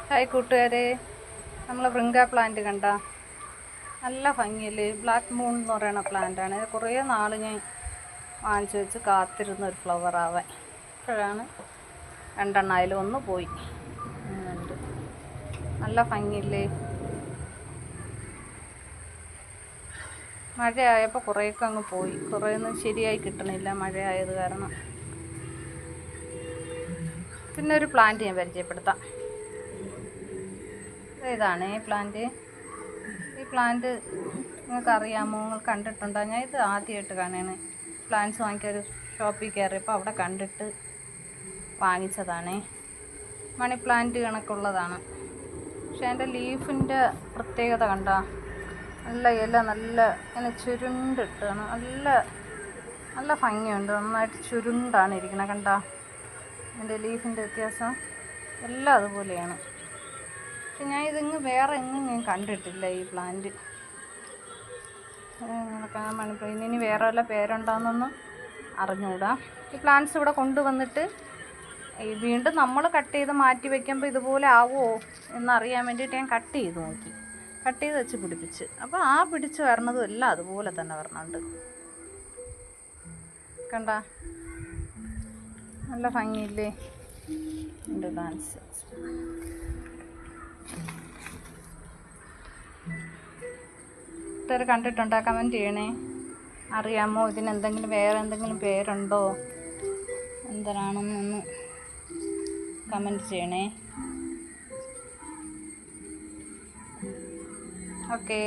Hi കൂട്ടുകാരെ, നമ്മൾ വൃങ്ക plant കണ്ട നല്ല ഭംഗിയില്ലേ. ബ്ലാക്ക് മൂൺ എന്ന് പറയുന്ന പ്ലാന്റാണ്. കുറേ നാൾ ഞാൻ വാങ്ങിച്ചു വെച്ച് കാത്തിരുന്ന ഒരു ഫ്ലവർ ആവാൻ. ഇപ്പോഴാണ് രണ്ടെണ്ണായാലും ഒന്ന് പോയി. ഉണ്ട്, നല്ല ഭംഗിയില്ലേ. മഴയായപ്പോൾ കുറേയൊക്കെ അങ്ങ് പോയി. കുറേയൊന്നും ശരിയായി കിട്ടണില്ല മഴയായത് കാരണം. പിന്നെ ഒരു പ്ലാന്റ് ഞാൻ പരിചയപ്പെടുത്താം. ഇതാണ് ഈ പ്ലാന്റ്. ഈ പ്ലാന്റ് നിങ്ങൾക്ക് അറിയാമോ? നിങ്ങൾ കണ്ടിട്ടുണ്ടോ? ഞാൻ ഇത് ആദ്യമായിട്ട് കാണുകയാണ്. പ്ലാന്റ്സ് വാങ്ങിക്കാൻ ഒരു ഷോപ്പിൽ കയറിയപ്പോൾ അവിടെ കണ്ടിട്ട് വാങ്ങിച്ചതാണ്. മണി പ്ലാന്റ് കണക്കുള്ളതാണ്. പക്ഷേ അതിൻ്റെ ലീഫിൻ്റെ പ്രത്യേകത കണ്ട, നല്ല ഇല, നല്ല ഇങ്ങനെ ചുരുണ്ടിട്ടാണ്. നല്ല ഭംഗിയുണ്ട്. നന്നായിട്ട് ചുരുണ്ടാണ് ഇരിക്കുന്നത് കണ്ട. അതിൻ്റെ ലീഫിൻ്റെ വ്യത്യാസം എല്ലാം അതുപോലെയാണ്. പക്ഷെ ഞാൻ ഇതിങ്ങ് വേറെ എങ്ങും ഞാൻ കണ്ടിട്ടില്ല ഈ പ്ലാന്റ്. മണിപ്ലാന്റ് ഇനി വേറെ വല്ല പേരുണ്ടോയെന്നൊന്നും അറിഞ്ഞുകൂടാ. ഈ പ്ലാന്റ്സ് ഇവിടെ കൊണ്ടുവന്നിട്ട് വീണ്ടും നമ്മൾ കട്ട് ചെയ്ത് മാറ്റി വയ്ക്കുമ്പോൾ ഇതുപോലെ ആവുമോ എന്നറിയാൻ വേണ്ടിയിട്ട് ഞാൻ കട്ട് ചെയ്ത് നോക്കി. കട്ട് ചെയ്ത് വെച്ച് പിടിപ്പിച്ച്. അപ്പോൾ ആ പിടിച്ച് വരണതും എല്ലാം അതുപോലെ തന്നെ വരണുണ്ട് കണ്ട. നല്ല ഭംഗിയില്ലേ എൻ്റെ പ്ലാന്റ്സ്. ഇതൊരു കണ്ടിട്ടുണ്ടോ? കമൻറ്റ് ചെയ്യണേ. അറിയാമോ ഇതിനെന്തെങ്കിലും വേറെ എന്തെങ്കിലും പേരുണ്ടോ എന്തരാണെന്നൊന്ന് കമൻറ്റ് ചെയ്യണേ. ഓക്കേ.